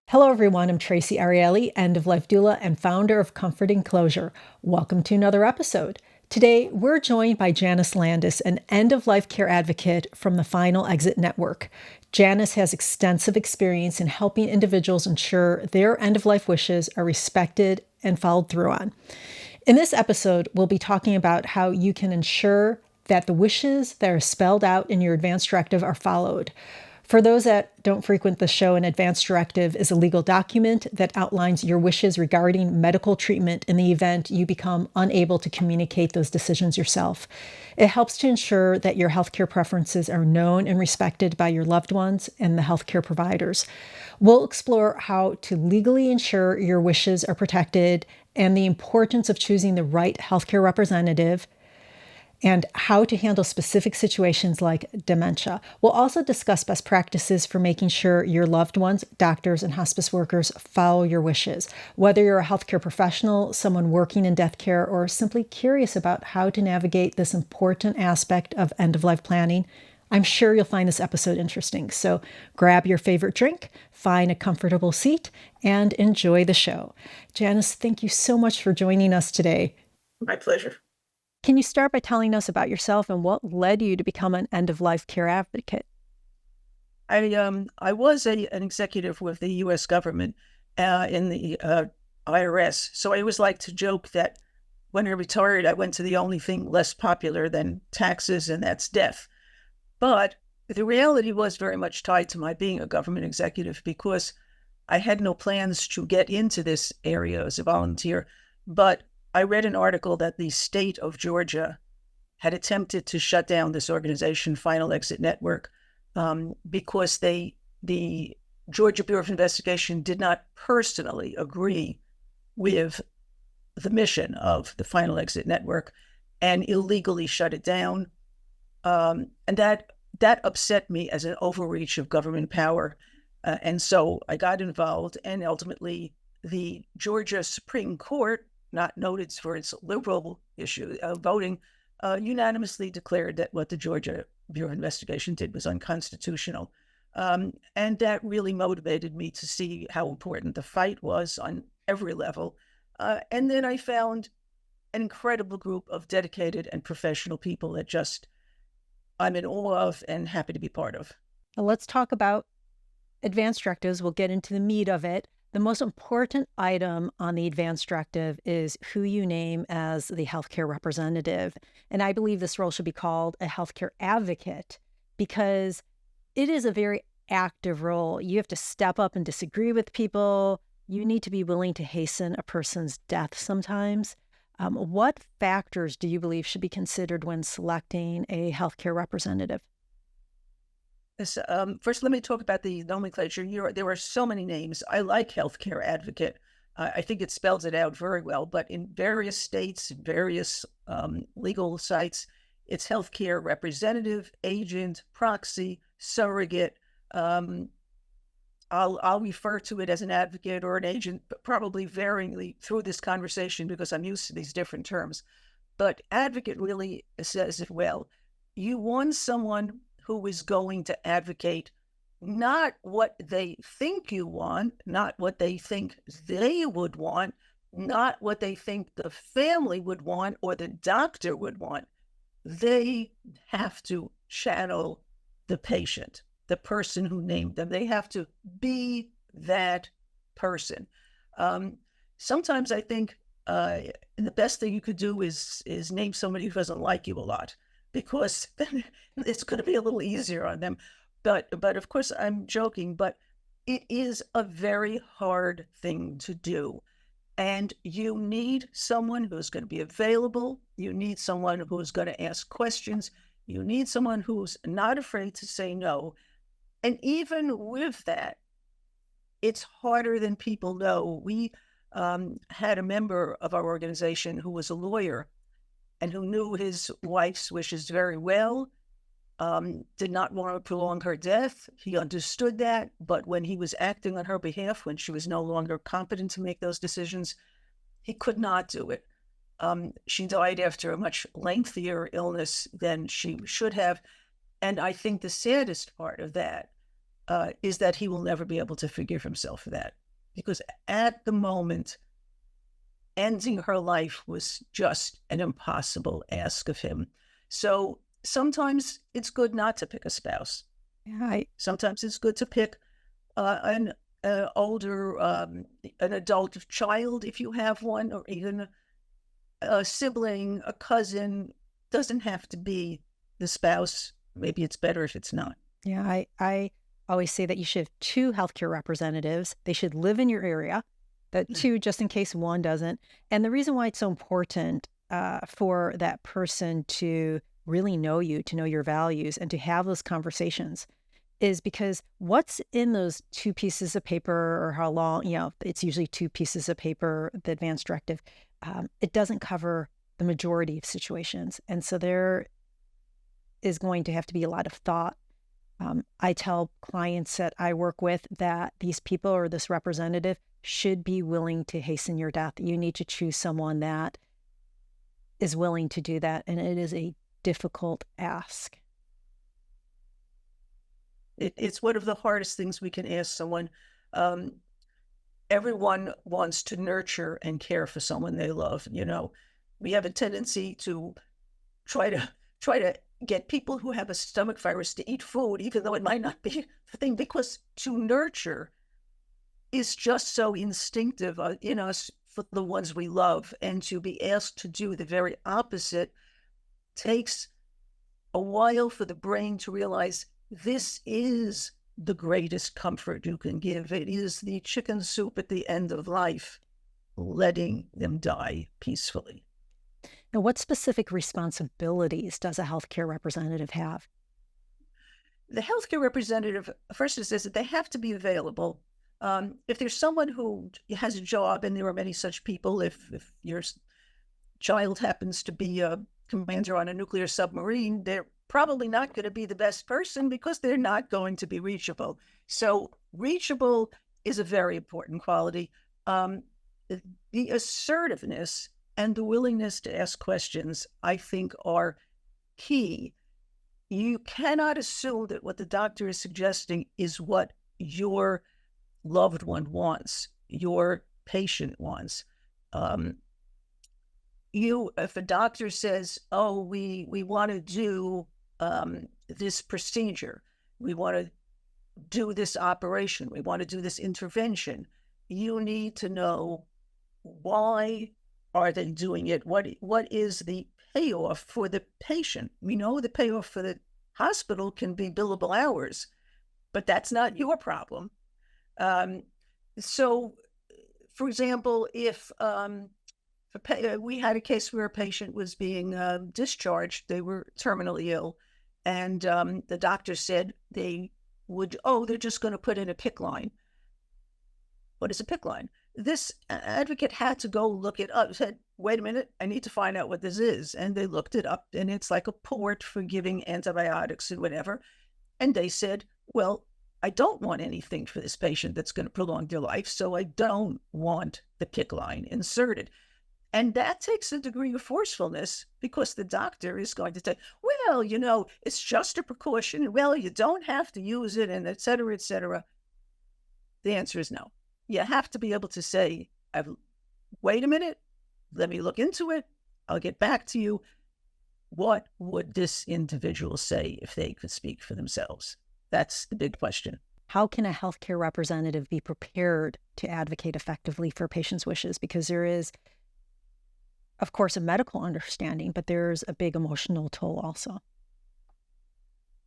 Hello, everyone. I'm Tracy Ariely, end-of-life doula and founder of Comforting Closure. Welcome to another episode. Today, we're joined by Janice Landis, an end-of-life care advocate from the Final Exit Network. Janice has extensive experience in helping individuals ensure their end-of-life wishes are respected and followed through on. In this episode, we'll be talking about how you can ensure that the wishes that are spelled out in your advance directive are followed. For those that don't frequent the show, an advance directive is a legal document that outlines your wishes regarding medical treatment in the event you become unable to communicate those decisions yourself. It helps to ensure that your healthcare preferences are known and respected by your loved ones and the healthcare providers. We'll explore how to legally ensure your wishes are protected and the importance of choosing the right healthcare representative, and how to handle specific situations like dementia. We'll also discuss best practices for making sure your loved ones, doctors, and hospice workers follow your wishes. Whether you're a healthcare professional, someone working in death care, or simply curious about how to navigate this important aspect of end-of-life planning, I'm sure you'll find this episode interesting. So grab your favorite drink, find a comfortable seat, and enjoy the show. Janice, thank you so much for joining us today. My pleasure. Can you start by telling us about yourself and what led you to become an end-of-life care advocate? I was an executive with the U.S. government in the IRS, so I always like to joke that when I retired, I went to the only thing less popular than taxes, and that's death. But the reality was very much tied to my being a government executive because I had no plans to get into this area as a volunteer, but I read an article that the state of Georgia had attempted to shut down this organization, Final Exit Network, because the Georgia Bureau of Investigation did not personally agree with the mission of the Final Exit Network and illegally shut it down. And that upset me as an overreach of government power. And so I got involved, and ultimately the Georgia Supreme Court, not noted for its liberal issue voting, unanimously declared that what the Georgia Bureau of Investigation did was unconstitutional. And that really motivated me to see how important the fight was on every level. And then I found an incredible group of dedicated and professional people that just I'm in awe of and happy to be part of. Now let's talk about advance directives. We'll get into the meat of it. The most important item on the advance directive is who you name as the healthcare representative. And I believe this role should be called a healthcare advocate because it is a very active role. You have to step up and disagree with people. You need to be willing to hasten a person's death sometimes. What factors do you believe should be considered when selecting a healthcare representative? This, first, let me talk about the nomenclature. There are so many names. I like healthcare advocate. I think it spells it out very well, but in various states, various legal sites, it's healthcare representative, agent, proxy, surrogate. I'll refer to it as an advocate or an agent, but probably varyingly through this conversation because I'm used to these different terms. But advocate really says it well. You want someone who is going to advocate not what they think you want, not what they think they would want, not what they think the family would want or the doctor would want. They have to channel the patient, the person who named them. They have to be that person. Sometimes I think the best thing you could do is name somebody who doesn't like you a lot, because then it's going to be a little easier on them. But of course, I'm joking, but it is a very hard thing to do. And you need someone who's going to be available. You need someone who's going to ask questions. You need someone who's not afraid to say no. And even with that, it's harder than people know. We had a member of our organization who was a lawyer and who knew his wife's wishes very well, did not want to prolong her death. He understood that, but when he was acting on her behalf, when she was no longer competent to make those decisions, he could not do it. She died after a much lengthier illness than she should have. And I think the saddest part of that is that he will never be able to forgive himself for that. Because at the moment, ending her life was just an impossible ask of him. So sometimes it's good not to pick a spouse. Yeah, I, Sometimes it's good to pick an older, an adult child if you have one, or even a sibling, a cousin. Doesn't have to be the spouse. Maybe it's better if it's not. yeah, I always say that you should have two healthcare representatives. They should live in your area. That two, just in case one doesn't. And the reason why it's so important for that person to really know you, to know your values, and to have those conversations is because what's in those two pieces of paper, or how long, it's usually two pieces of paper, the advance directive, it doesn't cover the majority of situations. And so there is going to have to be a lot of thought. I tell clients that I work with that these people or this representative should be willing to hasten your death. You need to choose someone that is willing to do that. And it is a difficult ask. It's one of the hardest things we can ask someone. Um, Everyone wants to nurture and care for someone they love. We have a tendency to try to try to get people who have a stomach virus to eat food, even though it might not be the thing, because to nurture is just so instinctive in us for the ones we love, and to be asked to do the very opposite takes a while for the brain to realize this is the greatest comfort you can give. It is the chicken soup at the end of life, letting them die peacefully. Now, what specific responsibilities does a healthcare representative have? The healthcare representative, first, it says that they have to be available. If there's someone who has a job, and there are many such people, if your child happens to be a commander on a nuclear submarine, they're probably not going to be the best person because they're not going to be reachable. So reachable is a very important quality. The assertiveness and the willingness to ask questions, I think, are key. You cannot assume that what the doctor is suggesting is what your loved one wants, your patient wants. Um, if a doctor says, "Oh, we want to do this procedure, we want to do this operation, we want to do this intervention," you need to know why are they doing it? What is the payoff for the patient? We know the payoff for the hospital can be billable hours, but that's not your problem. Um, so, for example, if we had a case where a patient was being discharged, they were terminally ill, and the doctor said they're just going to put in a PICC line. What is a PICC line? This advocate had to go look it up. Said, "Wait a minute, I need to find out what this is." And they looked it up, and it's like a port for giving antibiotics and whatever. And they said, "Well, I don't want anything for this patient that's going to prolong their life, so I don't want the PICC line inserted." And that takes a degree of forcefulness, because the doctor is going to say, "Well, it's just a precaution. Well, you don't have to use it," and et cetera, et cetera. The answer is no. You have to be able to say, "Wait a minute, let me look into it. I'll get back to you. What would this individual say if they could speak for themselves?" That's the big question. How can a healthcare representative be prepared to advocate effectively for patients' wishes? Because there is, of course, a medical understanding, but there's a big emotional toll also.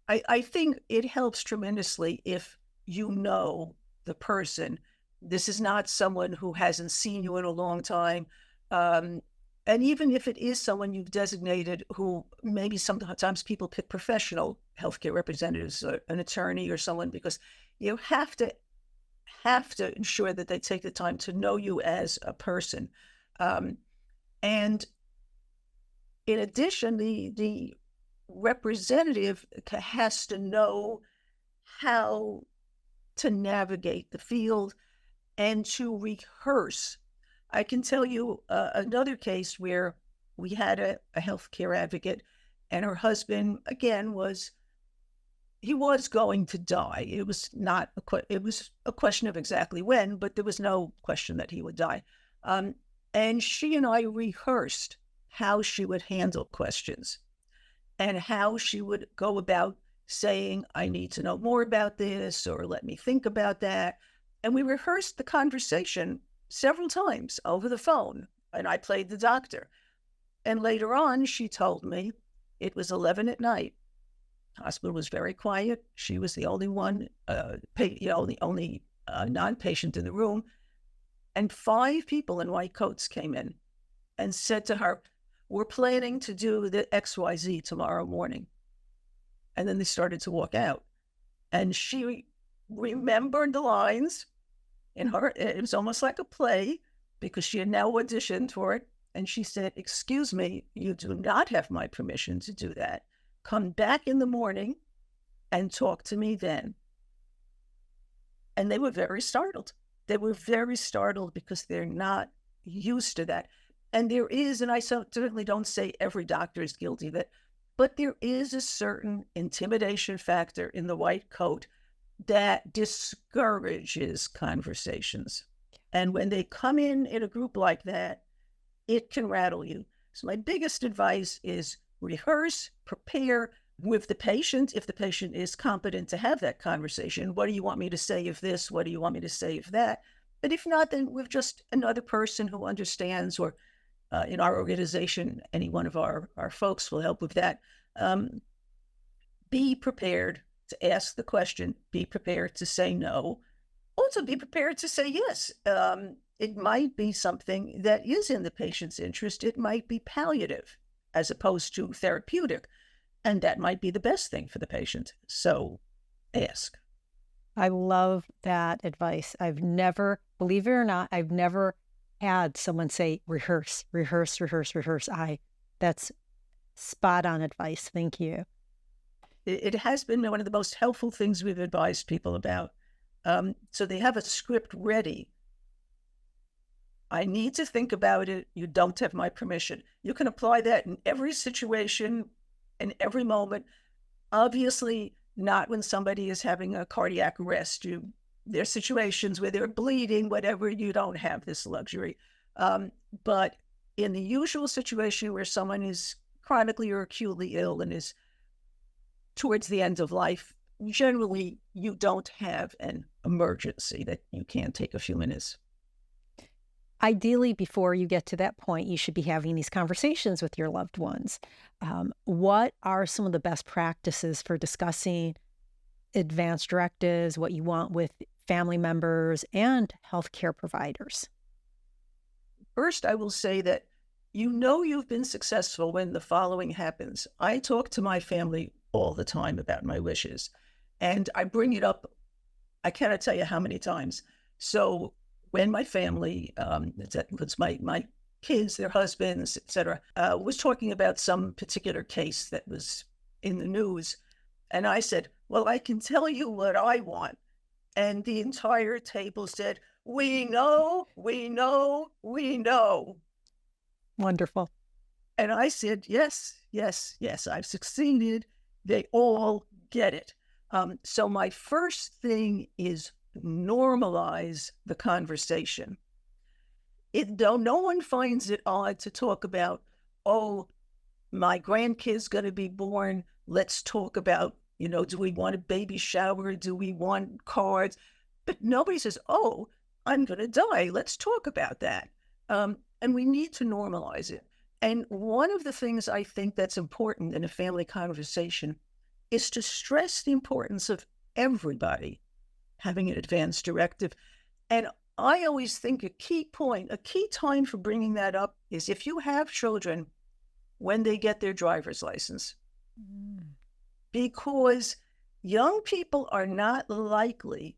I think it helps tremendously if you know the person. This is not someone who hasn't seen you in a long time. And even if it is someone you've designated, who maybe sometimes people pick professional healthcare representatives, an attorney or someone, because you have to ensure that they take the time to know you as a person. And in addition, the representative has to know how to navigate the field and to rehearse. I can tell you another case where we had a healthcare advocate, and her husband, again, was he was going to die. It was not it was a question of exactly when, but there was no question that he would die. Um, and she and I rehearsed how she would handle questions and how she would go about saying, I need to know more about this, or let me think about that. And we rehearsed the conversation several times over the phone. And I played the doctor. And later on, she told me it was 11 at night. Hospital was very quiet. She was the only one, the only non-patient in the room. And 5 people in white coats came in and said to her, we're planning to do the XYZ tomorrow morning. And then they started to walk out. And she remembered the lines in her. It was almost like a play because she had now auditioned for it. And she said, excuse me, you do not have my permission to do that. Come back in the morning and talk to me then. And they were very startled. They were very startled because they're not used to that. And there is, and I certainly don't say every doctor is guilty of it, but there is a certain intimidation factor in the white coat that discourages conversations. And when they come in a group like that, it can rattle you. So my biggest advice is rehearse, prepare with the patient. If the patient is competent to have that conversation, what do you want me to say of this? What do you want me to say of that? But if not, then with just another person who understands, or in our organization, any one of our folks will help with that. Be prepared to ask the question, be prepared to say no, also be prepared to say yes. It might be something that is in the patient's interest. It might be palliative as opposed to therapeutic, and that might be the best thing for the patient. So ask. I love that advice. I've never, believe it or not, I've never had someone say rehearse, rehearse, rehearse, rehearse. That's spot on advice. Thank you. It has been one of the most helpful things we've advised people about. So they have a script ready. I need to think about it. You don't have my permission. You can apply that in every situation, in every moment. Obviously, not when somebody is having a cardiac arrest. There's situations where they're bleeding, whatever, you don't have this luxury. But in the usual situation where someone is chronically or acutely ill and is towards the end of life, generally you don't have an emergency that you can't take a few minutes. Ideally, before you get to that point, you should be having these conversations with your loved ones. What are some of the best practices for discussing advanced directives, what you want with family members and healthcare providers? First, I will say that you've been successful when the following happens. I talk to my family all the time about my wishes, and I bring it up, I cannot tell you how many times. So when my family, that's my kids, their husbands, etc., was talking about some particular case that was in the news, and I said, well, I can tell you what I want. And the entire table said, we know, we know, we know. Wonderful. And I said, yes, yes, yes, I've succeeded. They all get it. So my first thing is normalize the conversation. Though no one finds it odd to talk about, oh, my grandkid's going to be born. Let's talk about, do we want a baby shower? Do we want cards? But nobody says, oh, I'm going to die. Let's talk about that. And we need to normalize it. And one of the things I think that's important in a family conversation is to stress the importance of everybody having an advanced directive. And I always think a key time for bringing that up is if you have children when they get their driver's license. Because young people are not likely,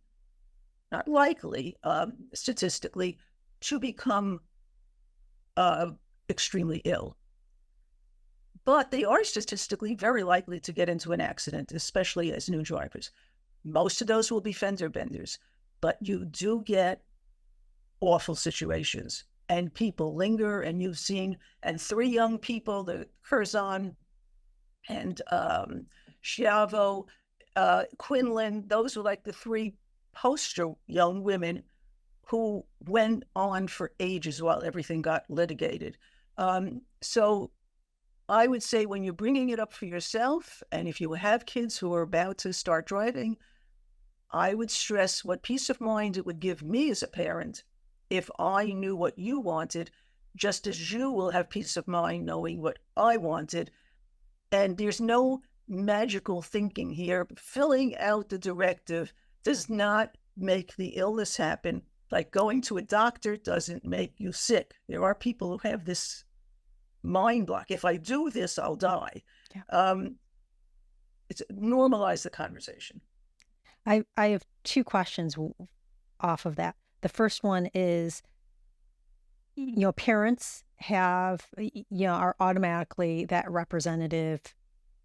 statistically, to become extremely ill. But they are statistically very likely to get into an accident, especially as new drivers. Most of those will be fender benders, but you do get awful situations and people linger, and you've seen, and 3 young people, the Curzon and Schiavo, Quinlan, those were like the three poster young women who went on for ages while everything got litigated. So I would say when you're bringing it up for yourself, and if you have kids who are about to start driving, I would stress what peace of mind it would give me as a parent if I knew what you wanted, just as you will have peace of mind knowing what I wanted. And there's no magical thinking here. Filling out the directive does not make the illness happen. Like going to a doctor doesn't make you sick. There are people who have this mind block. If I do this, I'll die. Yeah. It's normalize the conversation. I have two questions off of that. The first one is, parents have, are automatically that representative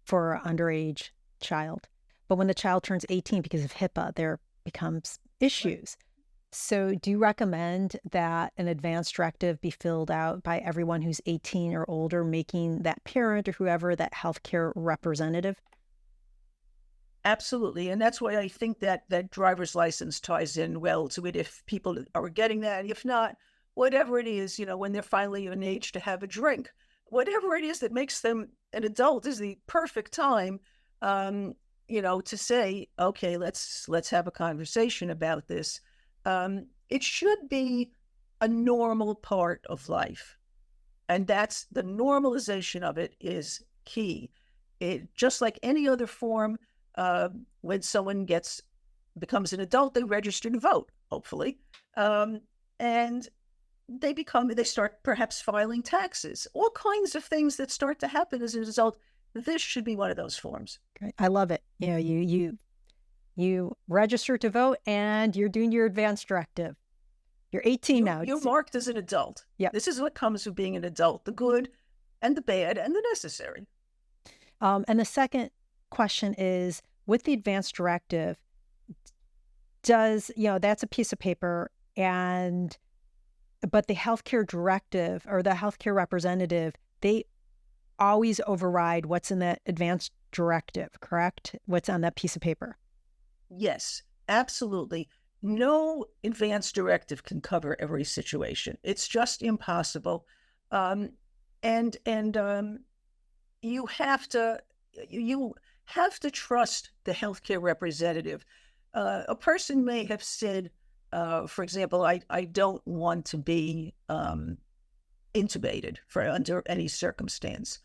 for an underage child. But when the child turns 18 because of HIPAA, there becomes issues. So do you recommend that an advance directive be filled out by everyone who's 18 or older, making that parent or whoever that healthcare representative? Absolutely. And that's why I think that driver's license ties in well to it if people are getting that. If not, whatever it is, when they're finally of an age to have a drink, whatever it is that makes them an adult is the perfect time, to say, okay, let's have a conversation about this. It should be a normal part of life. And that's the normalization of it is key. It just like any other form, when someone becomes an adult, they register to vote, hopefully. And they start perhaps filing taxes, all kinds of things that start to happen as a result. This should be one of those forms. Great. I love it. You register to vote and you're doing your advance directive. You're 18 now. You're marked as an adult. Yeah. This is what comes with being an adult, the good and the bad and the necessary. And the second question is, with the advance directive, that's a piece of paper, but the healthcare directive or the healthcare representative, they always override what's in that advance directive, correct? What's on that piece of paper? Yes, absolutely. No advance directive can cover every situation. It's just impossible. And you have to trust the healthcare representative. A person may have said, for example, I don't want to be intubated under any circumstance.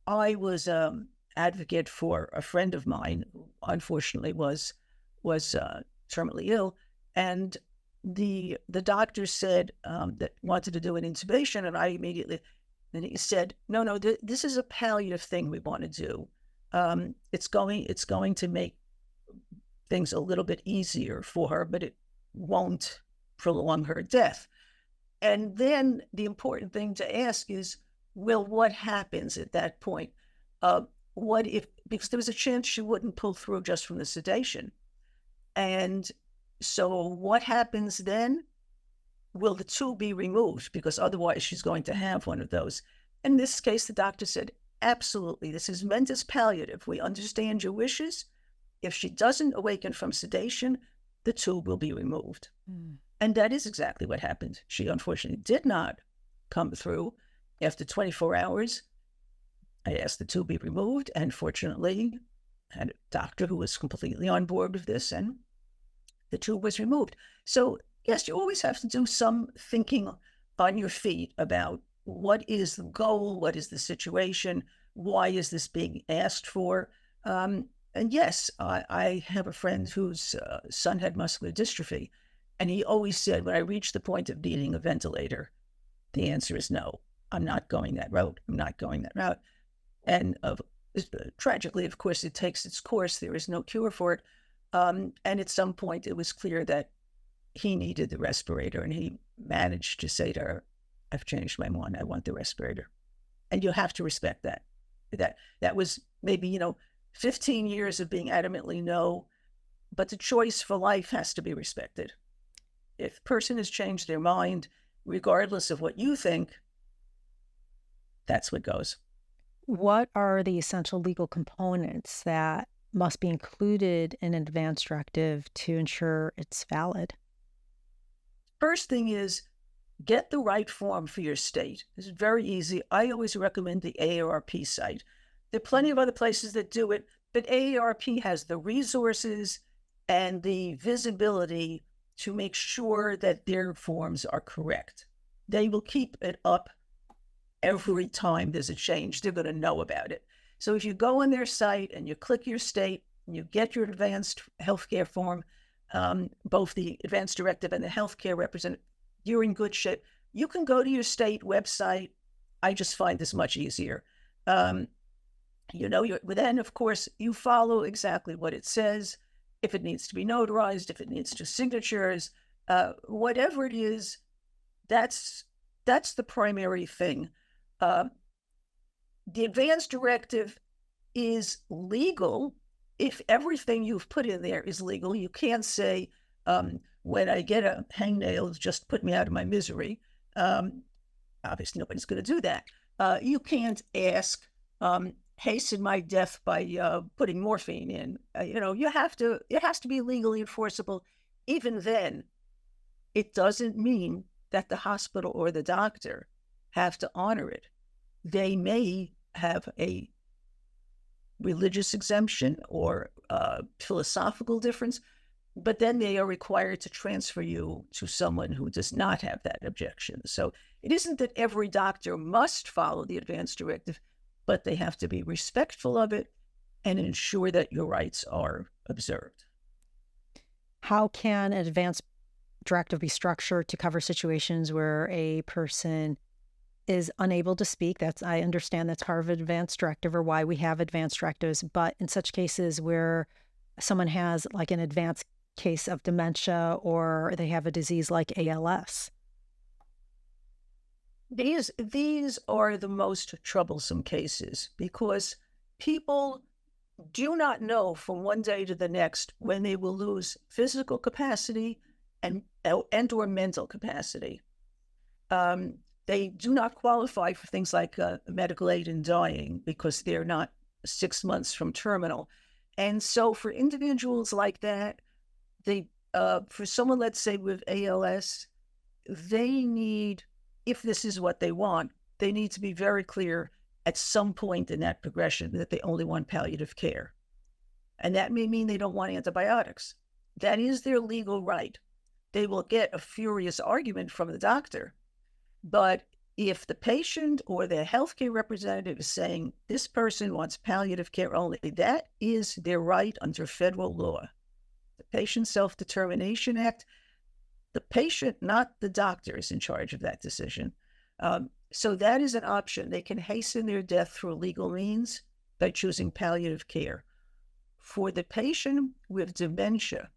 I was advocate for a friend of mine who unfortunately was terminally ill, and the doctor said that wanted to do an intubation, and I immediately, and he said, no, this is a palliative thing we want to do. It's going to make things a little bit easier for her, but it won't prolong her death. And then the important thing to ask is, well, what happens at that point? What if, because there was a chance she wouldn't pull through just from the sedation. And so what happens then? Will the tube be removed? Because otherwise she's going to have one of those. In this case, the doctor said, absolutely, this is meant as palliative. We understand your wishes. If she doesn't awaken from sedation, the tube will be removed. Mm. And that is exactly what happened. She unfortunately did not come through. After 24 hours, I asked the tube be removed, and fortunately, I had a doctor who was completely on board with this, and the tube was removed. So yes, you always have to do some thinking on your feet about what is the goal, what is the situation, why is this being asked for? And yes, I have a friend whose son had muscular dystrophy, and he always said, when I reach the point of needing a ventilator, the answer is no. I'm not going that route. I'm not going that route. And tragically, of course, it takes its course. There is no cure for it. And at some point, it was clear that he needed the respirator, and he managed to say to her, I've changed my mind. I want the respirator. And you have to respect that. That was maybe, 15 years of being adamantly no, but the choice for life has to be respected. If a person has changed their mind, regardless of what you think, that's what goes. What are the essential legal components that must be included in an advance directive to ensure it's valid? First thing is get the right form for your state. This is very easy. I always recommend the AARP site. There are plenty of other places that do it, but AARP has the resources and the visibility to make sure that their forms are correct. They will keep it up every time there's a change. They're going to know about it. So if you go on their site and you click your state, and you get your advanced healthcare form, both the advanced directive and the healthcare representative, you're in good shape. You can go to your state website. I just find this much easier. Then of course you follow exactly what it says. If it needs to be notarized, if it needs two signatures, whatever it is, that's the primary thing. The advanced directive is legal if everything you've put in there is legal. You can't say, when I get a hangnail, just put me out of my misery. Obviously, nobody's going to do that. You can't ask, hasten my death by putting morphine in. It has to be legally enforceable. Even then, it doesn't mean that the hospital or the doctor have to honor it. They may have a religious exemption or philosophical difference, but then they are required to transfer you to someone who does not have that objection. So it isn't that every doctor must follow the advance directive, but they have to be respectful of it and ensure that your rights are observed. How can an advance directive be structured to cover situations where a person is unable to speak? I understand that's part of an advance directive or why we have advance directives, but in such cases where someone has like an advanced case of dementia or they have a disease like ALS. These are the most troublesome cases because people do not know from one day to the next when they will lose physical capacity and or mental capacity. They do not qualify for things like medical aid in dying because they're not 6 months from terminal. And so for individuals like that, for someone, let's say with ALS, they need, if this is what they want, they need to be very clear at some point in that progression that they only want palliative care. And that may mean they don't want antibiotics. That is their legal right. They will get a furious argument from the doctor. But if the patient or the healthcare representative is saying this person wants palliative care only, that is their right under federal law. The Patient Self-Determination Act, the patient, not the doctor, is in charge of that decision. So that is an option. They can hasten their death through legal means by choosing palliative care. For the patient with dementia,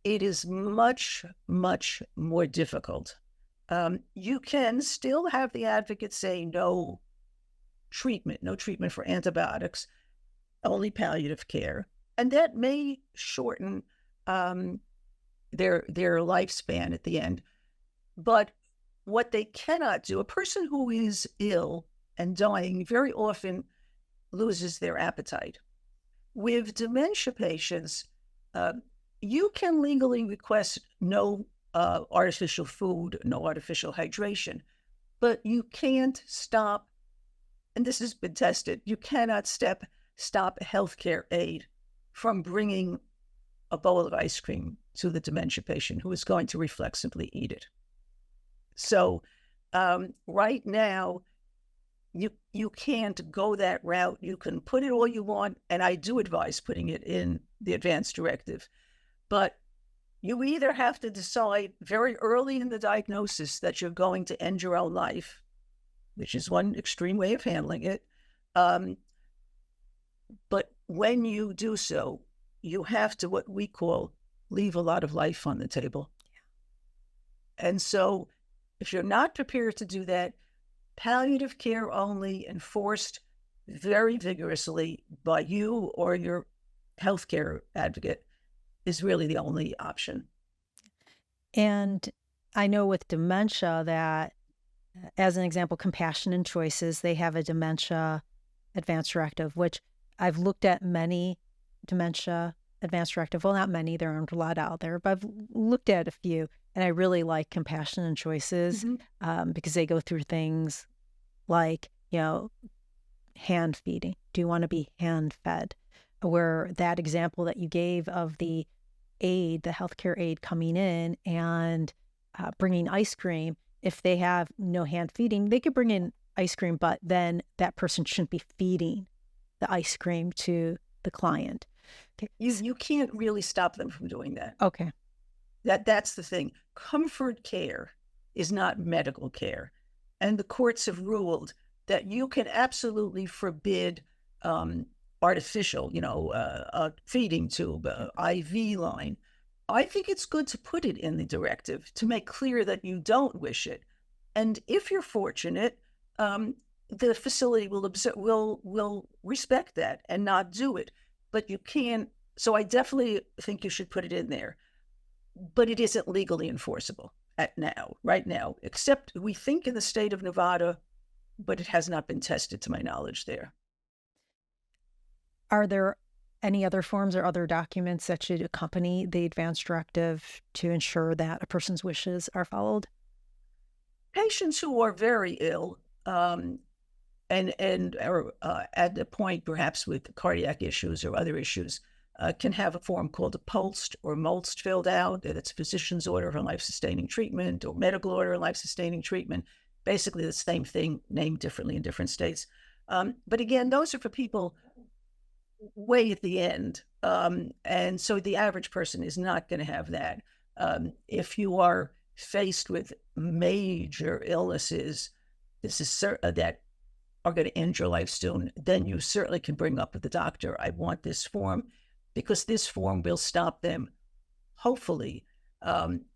it is much, much more difficult. You can still have the advocate say no treatment for antibiotics, only palliative care. And that may shorten their lifespan at the end. But what they cannot do, a person who is ill and dying very often loses their appetite. With dementia patients, you can legally request no artificial food, no artificial hydration, but you can't stop, and this has been tested, you cannot stop healthcare aid from bringing a bowl of ice cream to the dementia patient who is going to reflexively eat it. So right now, you can't go that route. You can put it all you want, and I do advise putting it in the advance directive. But you either have to decide very early in the diagnosis that you're going to end your own life, which is one extreme way of handling it. But when you do so, you have to, what we call, leave a lot of life on the table. And so if you're not prepared to do that, palliative care only, enforced very vigorously by you or your healthcare advocate, is really the only option. And I know with dementia that, as an example, Compassion and Choices, they have a dementia advance directive, which I've looked at many dementia advanced directive. Well, not many, there aren't a lot out there, but I've looked at a few, and I really like compassion and choices Hmm. because they go through things like, hand feeding. Do you want to be hand fed? Where that example that you gave of the aide, the healthcare aide coming in and bringing ice cream, if they have no hand feeding, they could bring in ice cream, but then that person shouldn't be feeding the ice cream to the client. Okay. You can't really stop them from doing that. Okay. That's the thing. Comfort care is not medical care. And the courts have ruled that you can absolutely forbid artificial, a feeding tube, IV line. I think it's good to put it in the directive to make clear that you don't wish it. And if you're fortunate, the facility will respect that and not do it. But you can't. So I definitely think you should put it in there, but it isn't legally enforceable right now, except we think in the state of Nevada, but it has not been tested to my knowledge there. Are there any other forms or other documents that should accompany the advance directive to ensure that a person's wishes are followed? Patients who are very ill and are at the point perhaps with cardiac issues or other issues can have a form called a POLST or MOLST filled out. That's a physician's order for life-sustaining treatment or medical order of life-sustaining treatment. Basically the same thing, named differently in different states. But again, those are for people way at the end. And so the average person is not going to have that. If you are faced with major illnesses, this is that are going to end your life soon, then you certainly can bring up with the doctor, I want this form, because this form will stop them, hopefully,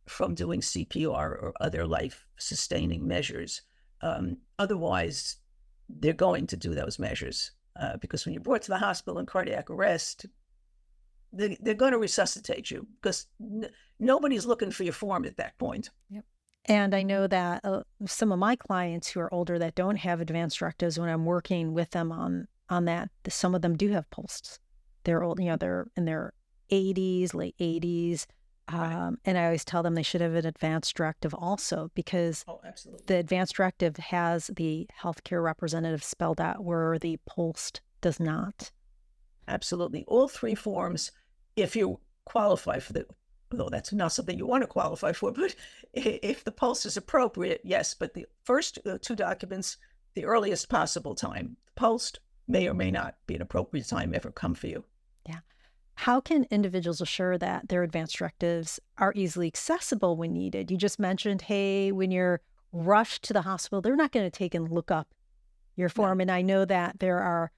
from doing CPR or other life-sustaining measures. Otherwise, they're going to do those measures because when you're brought to the hospital in cardiac arrest, they're going to resuscitate you because nobody's looking for your form at that point. Yep. And I know that some of my clients who are older that don't have advanced directives, when I'm working with them on that, some of them do have pulses. They're old, they're in their 80s, late 80s. And I always tell them they should have an advanced directive also because the advanced directive has the healthcare representative spelled out where the POLST does not. Absolutely. All three forms, if you qualify for the, although that's not something you want to qualify for, but if the POLST is appropriate, yes. But the first two documents, the earliest possible time. The POLST may or may not be an appropriate time ever come for you. Yeah. How can individuals assure that their advanced directives are easily accessible when needed? You just mentioned, hey, when you're rushed to the hospital, they're not going to take and look up your form. No. And I know that there are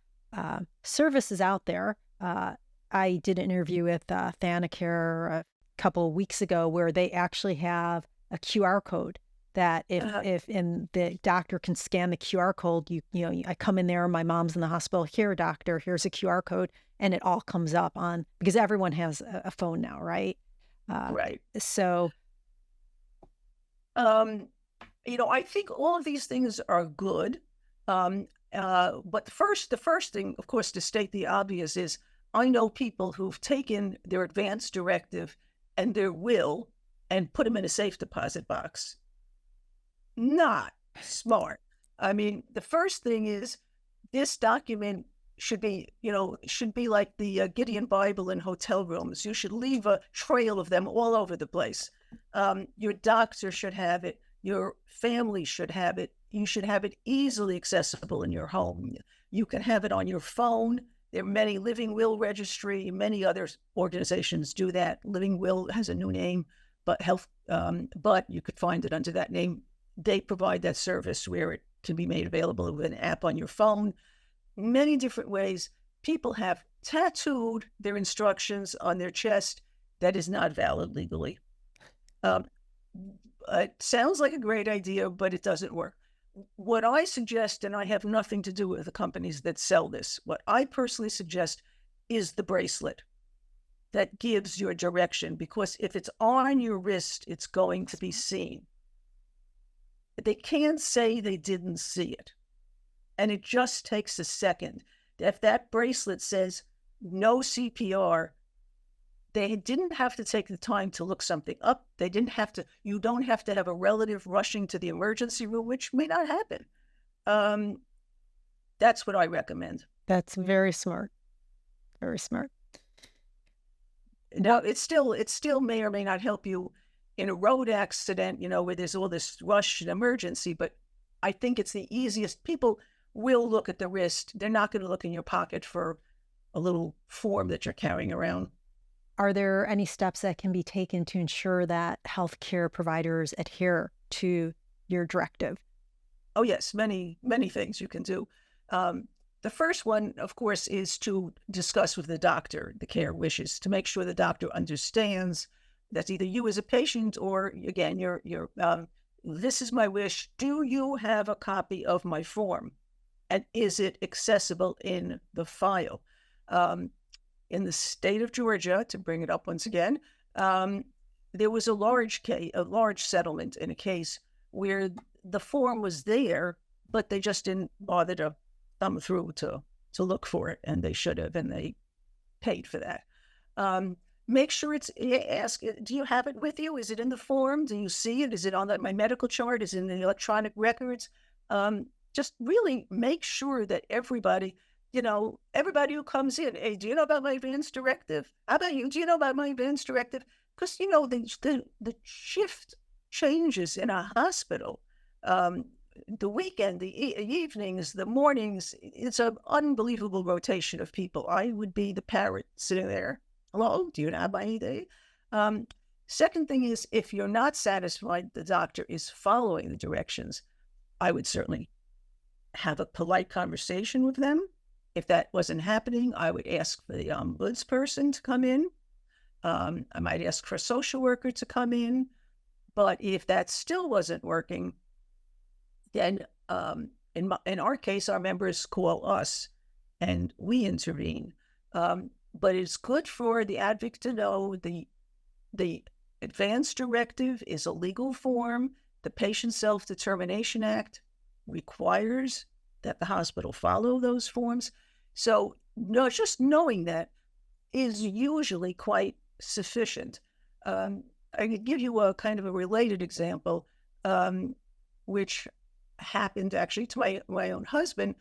services out there. I did an interview with Thanacare a couple of weeks ago where they actually have a QR code that if the doctor can scan the QR code, I come in there, my mom's in the hospital, here, doctor, here's a QR code, and it all comes up on, because everyone has a phone now, right? Right. So, I think all of these things are good. But the first thing, of course, to state the obvious is I know people who've taken their advance directive and their will and put them in a safe deposit box. Not smart. I mean, the first thing is this document should be like the Gideon Bible in hotel rooms. You should leave a trail of them all over the place. Your doctor should have it. Your family should have it. You should have it easily accessible in your home. You can have it on your phone. There are many Living Will Registry, many other organizations do that. Living Will has a new name, but but you could find it under that name. They provide that service where it can be made available with an app on your phone. Many different ways. People have tattooed their instructions on their chest. That is not valid legally. It sounds like a great idea, but it doesn't work. What I suggest, and I have nothing to do with the companies that sell this, what I personally suggest is the bracelet that gives your direction, because if it's on your wrist, it's going to be seen. They can't say they didn't see it. And it just takes a second. if that bracelet says no CPR, they didn't have to take the time to look something up. You don't have to have a relative rushing to the emergency room, which may not happen. That's what I recommend. That's very smart. Very smart. Now, it still may or may not help you in a road accident, where there's all this rush and emergency, but I think it's the easiest. People will look at the wrist. They're not going to look in your pocket for a little form that you're carrying around. Are there any steps that can be taken to ensure that healthcare providers adhere to your directive? Oh, yes, many, many things you can do. The first one, of course, is to discuss with the doctor the care wishes, to make sure the doctor understands that either you as a patient or, again, this is my wish. Do you have a copy of my form? And is it accessible in the file? In the state of Georgia, to bring it up once again, there was a large settlement in a case where the form was there, but they just didn't bother to thumb through to look for it, and they should have, and they paid for that. Make sure ask, do you have it with you? Is it in the form? Do you see it? Is it on my medical chart? Is it in the electronic records? Just really make sure that everybody who comes in, hey, do you know about my advance directive? How about you? Do you know about my advance directive? Because, the shift changes in a hospital. The weekend, the evenings, the mornings, it's an unbelievable rotation of people. I would be the parrot sitting there. Hello, do you have my ID? Second thing is, if you're not satisfied the doctor is following the directions, I would certainly have a polite conversation with them. If that wasn't happening, I would ask for the ombuds person to come in. I might ask for a social worker to come in. But if that still wasn't working, then in our case, our members call us and we intervene. But it's good for the advocate to know the advance directive is a legal form. The Patient Self-Determination Act requires that the hospital follow those forms. So just knowing that is usually quite sufficient. I could give you a kind of a related example, which happened actually to my own husband,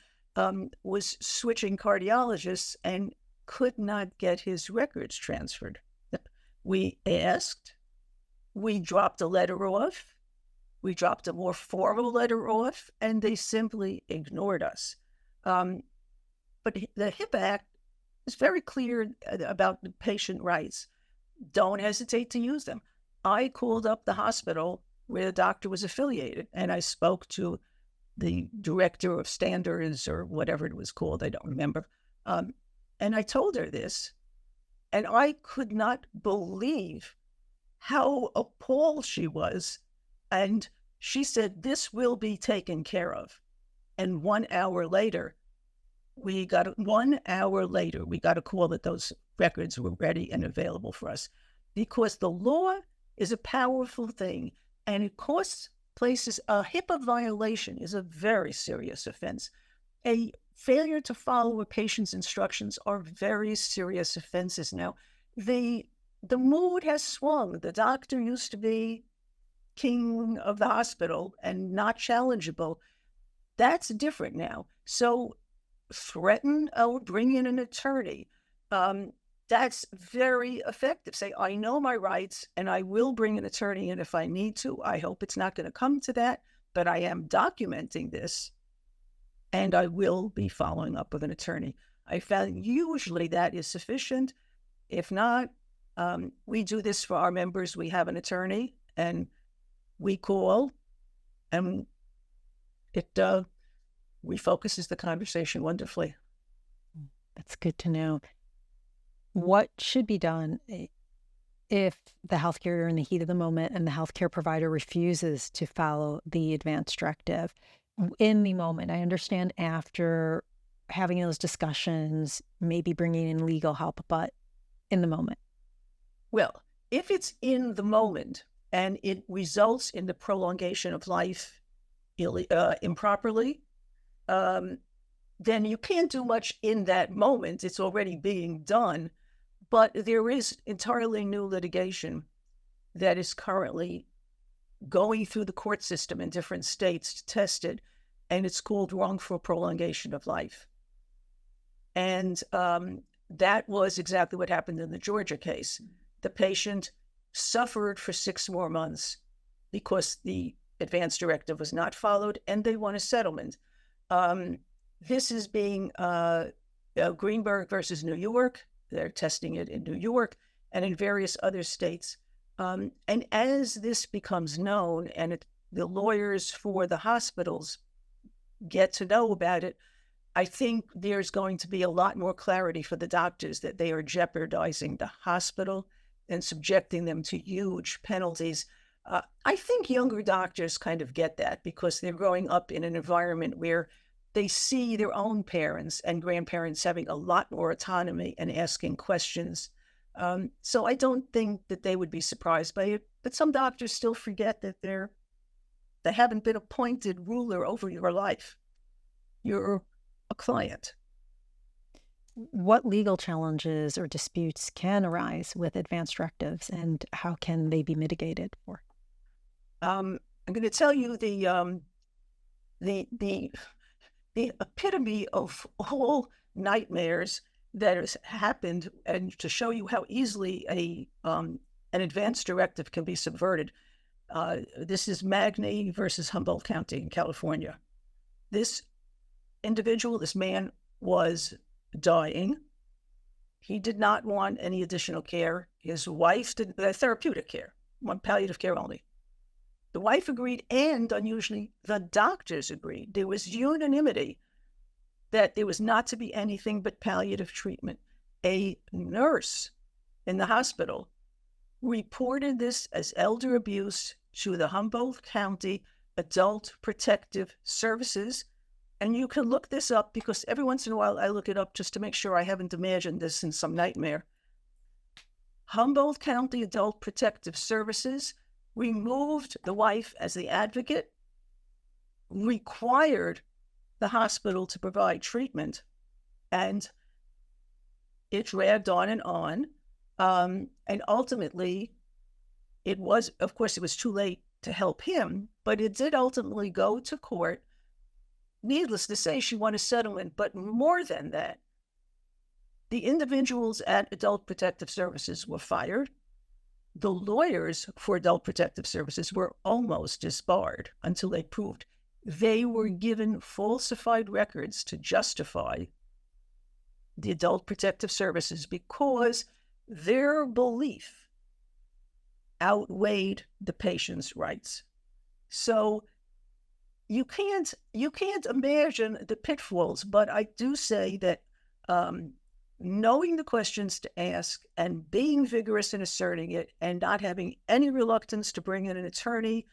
was switching cardiologists and could not get his records transferred. We asked, we dropped a letter off, we dropped a more formal letter off, and they simply ignored us. But the HIPAA Act is very clear about the patient rights. Don't hesitate to use them. I called up the hospital where the doctor was affiliated, and I spoke to the director of standards or whatever it was called. I don't remember. And I told her this, and I could not believe how appalled she was. And she said, this will be taken care of. And 1 hour later, we got a call that those records were ready and available for us, because the law is a powerful thing, and it costs places. A HIPAA violation is a very serious offense. A failure to follow a patient's instructions are very serious offenses. Now, the mood has swung. The doctor used to be king of the hospital and not challengeable. That's different now. So threaten or bring in an attorney. That's very effective. Say, I know my rights and I will bring an attorney in if I need to. I hope it's not going to come to that, but I am documenting this and I will be following up with an attorney. I found usually that is sufficient. If not, we do this for our members. We have an attorney and we call, and it refocuses the conversation wonderfully. That's good to know. What should be done if the healthcare are in the heat of the moment and the healthcare provider refuses to follow the advance directive? In the moment, I understand after having those discussions, maybe bringing in legal help, but in the moment. Well, if it's in the moment and it results in the prolongation of life improperly, then you can't do much in that moment. It's already being done. But there is entirely new litigation that is currently going through the court system in different states to test it, and it's called wrongful prolongation of life. And that was exactly what happened in the Georgia case. The patient suffered for 6 more months because the advance directive was not followed, and they won a settlement. This is being Greenberg versus New York. They're testing it in New York and in various other states. And as this becomes known and the lawyers for the hospitals get to know about it, I think there's going to be a lot more clarity for the doctors that they are jeopardizing the hospital and subjecting them to huge penalties. I think younger doctors kind of get that because they're growing up in an environment where they see their own parents and grandparents having a lot more autonomy and asking questions. So I don't think that they would be surprised by it, but some doctors still forget that they haven't been appointed ruler over your life. You're a client. What legal challenges or disputes can arise with advance directives, and how can they be mitigated for? I'm going to tell you the epitome of all nightmares that has happened, and to show you how easily an advance directive can be subverted. This is Magny versus Humboldt County in California. This individual, this man, was dying. He did not want any additional care. His wife did therapeutic care, want palliative care only. The wife agreed, and unusually, the doctors agreed. There was unanimity that there was not to be anything but palliative treatment. A nurse in the hospital reported this as elder abuse to the Humboldt County Adult Protective Services. And you can look this up because every once in a while I look it up just to make sure I haven't imagined this in some nightmare. Humboldt County Adult Protective Services removed the wife as the advocate, required the hospital to provide treatment, and it dragged on and on. And ultimately, it was too late to help him, but it did ultimately go to court. Needless to say, she won a settlement, but more than that, the individuals at Adult Protective Services were fired. The lawyers for Adult Protective Services were almost disbarred until they proved they were given falsified records to justify the Adult Protective Services because their belief outweighed the patient's rights. So you can't imagine the pitfalls, but I do say that knowing the questions to ask and being vigorous in asserting it and not having any reluctance to bring in an attorney,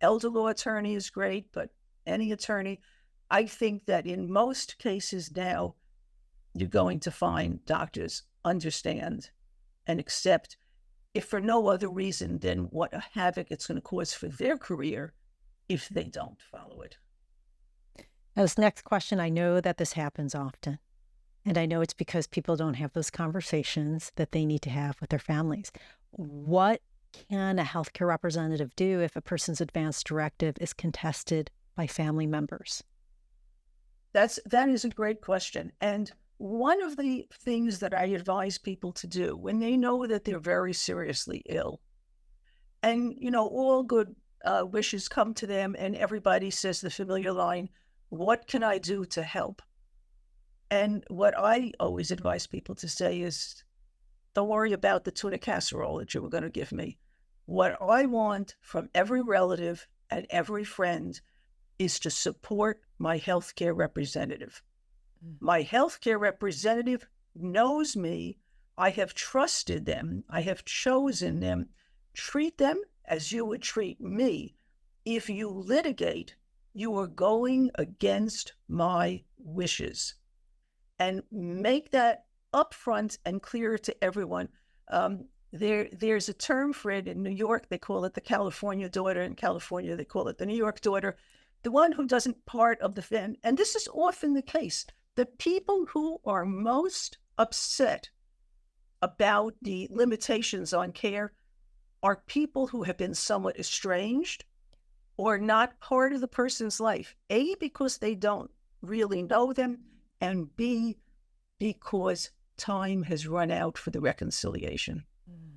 elder law attorney is great, but any attorney, I think that in most cases now, you're going to find doctors understand and accept, if for no other reason than what a havoc it's going to cause for their career if they don't follow it. Now, this next question, I know that this happens often, and I know it's because people don't have those conversations that they need to have with their families. What can a healthcare representative do if a person's advance directive is contested by family members? That is a great question. And one of the things that I advise people to do when they know that they're very seriously ill, and, all good wishes come to them, and everybody says the familiar line, what can I do to help? And what I always advise people to say is, don't worry about the tuna casserole that you were going to give me. What I want from every relative and every friend is to support my healthcare representative. My healthcare representative knows me. I have trusted them. I have chosen them. Treat them as you would treat me. If you litigate, you are going against my wishes. And make that upfront and clear to everyone. There's a term for it in New York. They call it the California daughter. In California, they call it the New York daughter. The one who doesn't part of the family. And this is often the case. The people who are most upset about the limitations on care are people who have been somewhat estranged or not part of the person's life. A, because they don't really know them, and B, because time has run out for the reconciliation. Mm.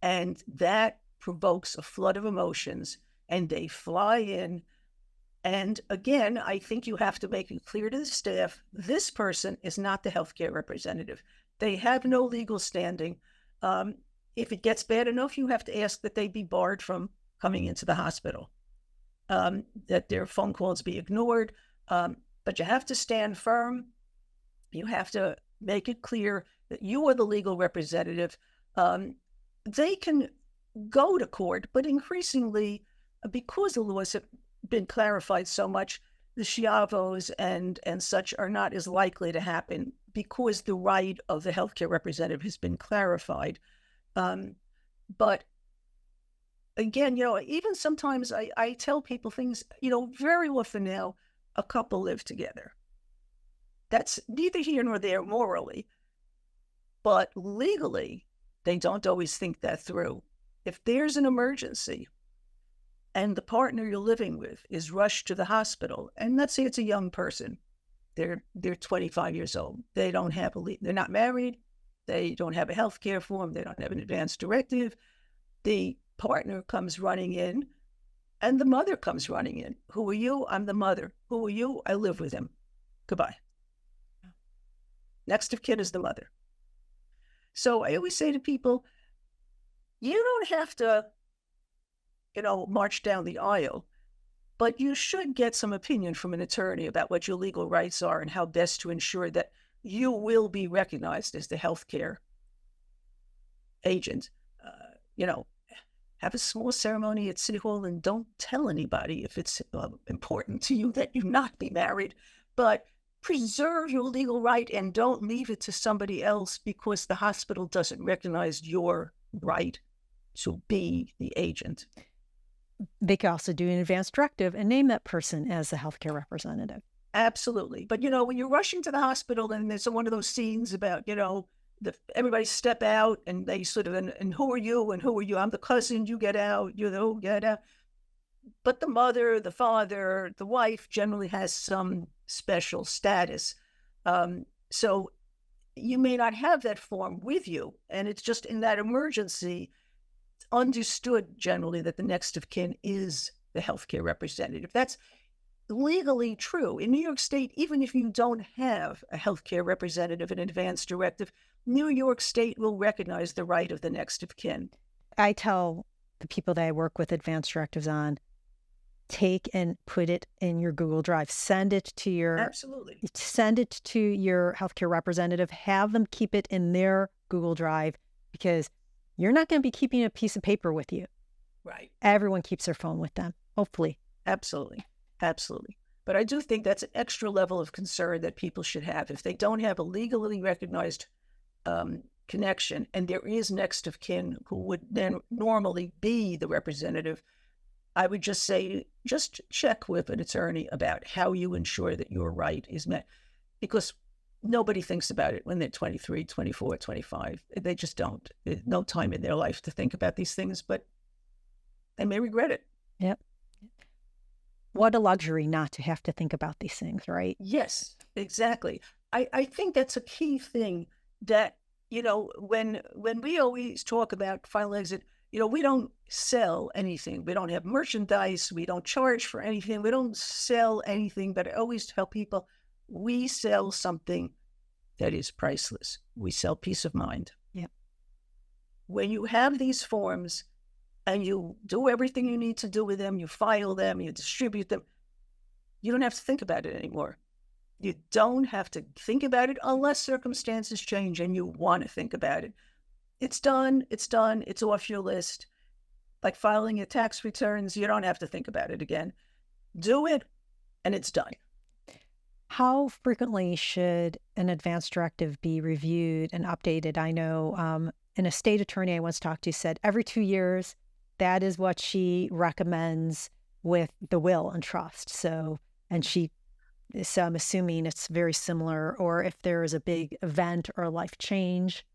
And that provokes a flood of emotions, and they fly in. And again, I think you have to make it clear to the staff, this person is not the healthcare representative. They have no legal standing. If it gets bad enough, you have to ask that they be barred from coming into the hospital, that their phone calls be ignored. But you have to stand firm. You have to make it clear that you are the legal representative. They can go to court, but increasingly, because the laws have been clarified so much, the Schiavos and such are not as likely to happen because the right of the healthcare representative has been clarified. But again, even sometimes I tell people things, very often now, a couple live together. That's neither here nor there morally, but legally, they don't always think that through. If there's an emergency and the partner you're living with is rushed to the hospital, and let's say it's a young person, they're 25 years old, they're not married, they don't have a health care form, they don't have an advance directive, the partner comes running in, and the mother comes running in. Who are you? I'm the mother. Who are you? I live with him. Goodbye. Next of kin is the mother. So I always say to people, you don't have to, march down the aisle, but you should get some opinion from an attorney about what your legal rights are and how best to ensure that you will be recognized as the healthcare agent. Have a small ceremony at City Hall and don't tell anybody if it's important to you that you not be married, but preserve your legal right and don't leave it to somebody else because the hospital doesn't recognize your right to be the agent. They could also do an advance directive and name that person as the healthcare representative. Absolutely. But, when you're rushing to the hospital and there's one of those scenes about, everybody step out and they sort of, and who are you? And who are you? I'm the cousin, you get out, get out. But the mother, the father, the wife generally has some special status. So you may not have that form with you. And it's just in that emergency, it's understood generally that the next of kin is the healthcare representative. That's legally true. In New York State, even if you don't have a healthcare representative, an advance directive, New York State will recognize the right of the next of kin. I tell the people that I work with advance directives on, take and put it in your Google Drive. Send it to your healthcare representative. Have them keep it in their Google Drive because you're not going to be keeping a piece of paper with you. Right. Everyone keeps their phone with them, hopefully. Absolutely. But I do think that's an extra level of concern that people should have. If they don't have a legally recognized connection and there is next of kin who would then normally be the representative, I would just say, just check with an attorney about how you ensure that your right is met. Because nobody thinks about it when they're 23, 24, 25. They just don't. There's no time in their life to think about these things, but they may regret it. Yep. What a luxury not to have to think about these things, right? Yes, exactly. I think that's a key thing that, when we always talk about final exit, we don't sell anything. We don't have merchandise. We don't charge for anything. We don't sell anything, but I always tell people we sell something that is priceless. We sell peace of mind. Yep. When you have these forms and you do everything you need to do with them, you file them, you distribute them, you don't have to think about it anymore. You don't have to think about it unless circumstances change and you want to think about it. It's done, it's off your list. Like filing your tax returns, you don't have to think about it again. Do it, and it's done. How frequently should an advance directive be reviewed and updated? I know an estate attorney I once talked to said every 2 years, that is what she recommends with the will and trust. So, and she So I'm assuming it's very similar, or if there is a big event or life change.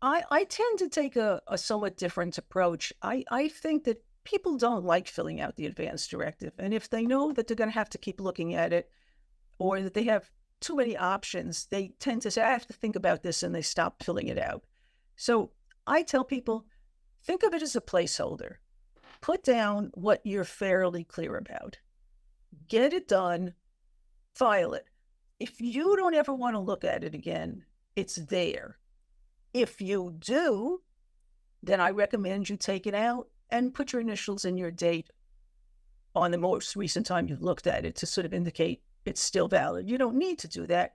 I tend to take a somewhat different approach. I think that people don't like filling out the advance directive. And if they know that they're going to have to keep looking at it or that they have too many options, they tend to say, I have to think about this, and they stop filling it out. So I tell people, think of it as a placeholder. Put down what you're fairly clear about. Get it done, file it. If you don't ever want to look at it again, it's there. If you do, then I recommend you take it out and put your initials and your date on the most recent time you've looked at it to sort of indicate it's still valid. You don't need to do that,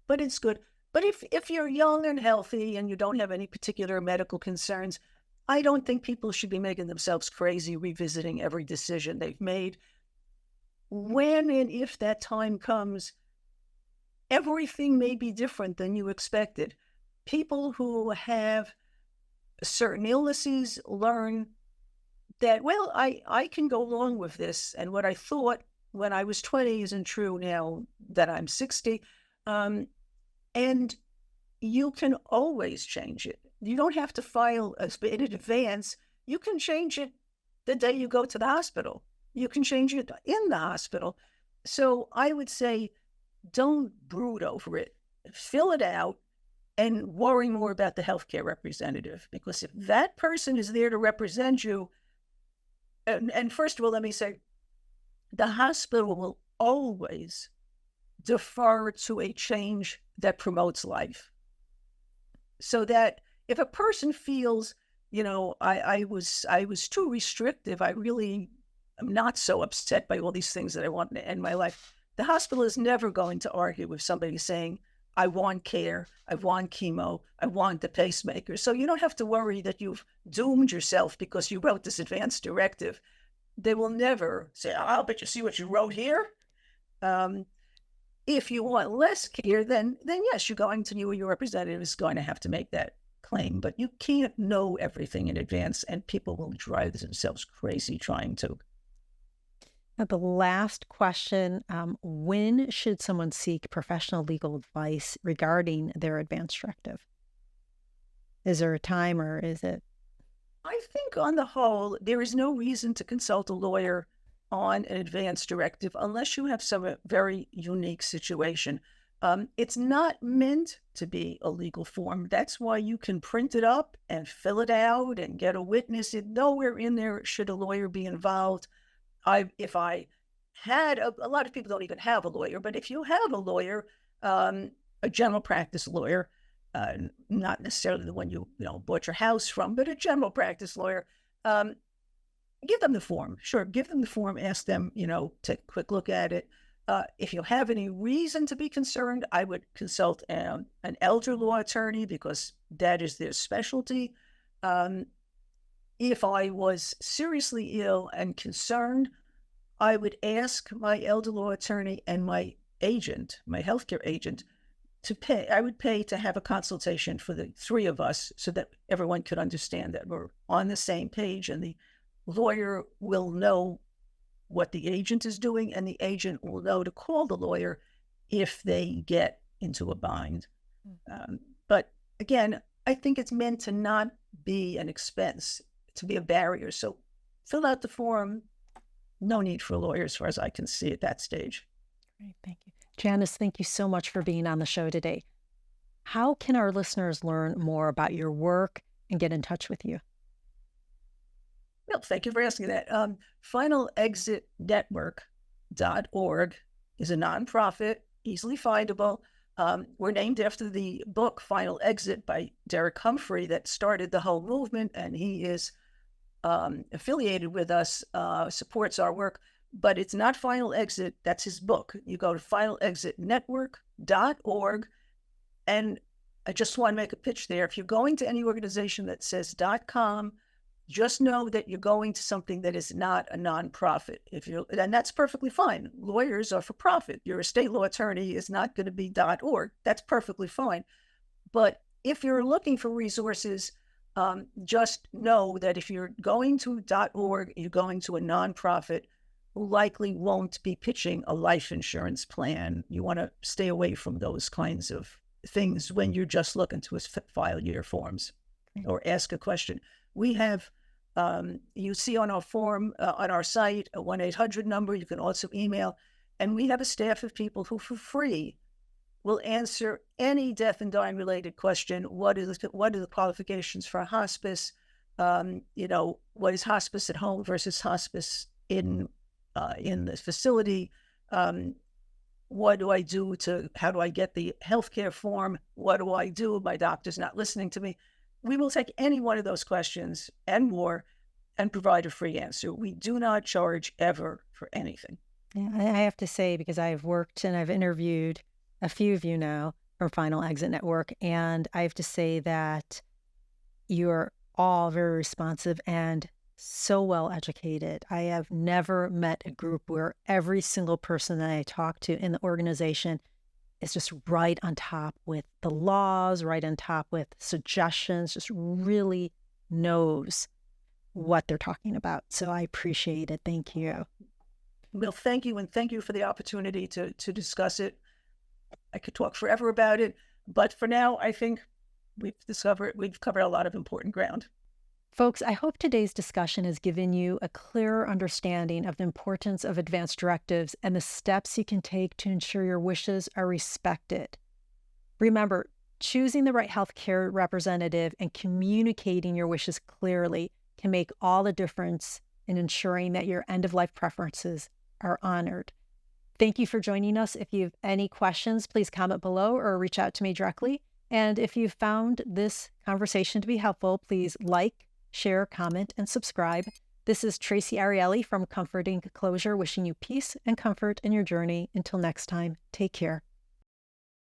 but it's good. But if you're young and healthy and you don't have any particular medical concerns, I don't think people should be making themselves crazy revisiting every decision they've made. When and if that time comes, everything may be different than you expected. People who have certain illnesses learn that, well, I can go along with this. And what I thought when I was 20 isn't true now that I'm 60. And you can always change it. You don't have to file in advance. You can change it the day you go to the hospital. You can change it in the hospital. So I would say, don't brood over it. Fill it out and worry more about the healthcare representative. Because if that person is there to represent you, and first of all, let me say, the hospital will always defer to a change that promotes life. So that if a person feels, I was too restrictive, I really am not so upset by all these things that I want to end my life, the hospital is never going to argue with somebody saying, I want care, I want chemo, I want the pacemaker. So you don't have to worry that you've doomed yourself because you wrote this advance directive. They will never say, I'll bet you see what you wrote here. If you want less care, then yes, you or your representative is going to have to make that claim. But you can't know everything in advance, and people will drive themselves crazy trying to. Now, the last question, when should someone seek professional legal advice regarding their advance directive? Is there a time, or is it? I think on the whole, there is no reason to consult a lawyer on an advance directive unless you have some very unique situation. It's not meant to be a legal form. That's why you can print it up and fill it out and get a witness. Nowhere in there should a lawyer be involved. If I had a lot of people don't even have a lawyer, but if you have a lawyer, a general practice lawyer, not necessarily the one you bought your house from, but a general practice lawyer, give them the form. Sure, give them the form. Ask them, take a quick look at it. If you have any reason to be concerned, I would consult an elder law attorney because that is their specialty. If I was seriously ill and concerned, I would ask my elder law attorney and my agent, my healthcare agent, to pay. I would pay to have a consultation for the three of us so that everyone could understand that we're on the same page, and the lawyer will know what the agent is doing, and the agent will know to call the lawyer if they get into a bind. But again, I think it's meant to not be an expense, to be a barrier. So fill out the form. No need for a lawyer as far as I can see at that stage. Great, thank you. Janice, thank you so much for being on the show today. How can our listeners learn more about your work and get in touch with you? Well, thank you for asking that. FinalExitNetwork.org is a nonprofit, easily findable. We're named after the book Final Exit by Derek Humphrey that started the whole movement, and he is affiliated with us, supports our work, but it's not Final Exit. That's his book. You go to FinalExitNetwork.org, and I just want to make a pitch there. If you're going to any organization that says .com, just know that you're going to something that is not a nonprofit. And that's perfectly fine. Lawyers are for profit. Your estate law attorney is not going to be .org. That's perfectly fine. But if you're looking for resources, just know that if you're going to .org, you're going to a nonprofit. likely won't be pitching a life insurance plan. You want to stay away from those kinds of things when you're just looking to file your forms or ask a question. We have, you see on our form, on our site, a 1-800 number. You can also email. And we have a staff of people who, for free, will answer any death and dying related question. What are the qualifications for hospice? What is hospice at home versus hospice in the facility? What do I do how do I get the healthcare form? What do I do? My doctor's not listening to me. We will take any one of those questions and more and provide a free answer. We do not charge ever for anything. Yeah, I have to say, because I've worked and I've interviewed a few of you now from Final Exit Network, and I have to say that you're all very responsive and so well educated. I have never met a group where every single person that I talk to in the organization is just right on top with the laws, right on top with suggestions, just really knows what they're talking about. So I appreciate it. Thank you. Well, thank you, and thank you for the opportunity to discuss it. I could talk forever about it, but for now, I think we've covered a lot of important ground. Folks, I hope today's discussion has given you a clearer understanding of the importance of advanced directives and the steps you can take to ensure your wishes are respected. Remember, choosing the right healthcare representative and communicating your wishes clearly can make all the difference in ensuring that your end-of-life preferences are honored. Thank you for joining us. If you have any questions, please comment below or reach out to me directly. And if you found this conversation to be helpful, please like, share, comment, and subscribe. This is Tracy Ariely from Comforting Closure, wishing you peace and comfort in your journey. Until next time, take care.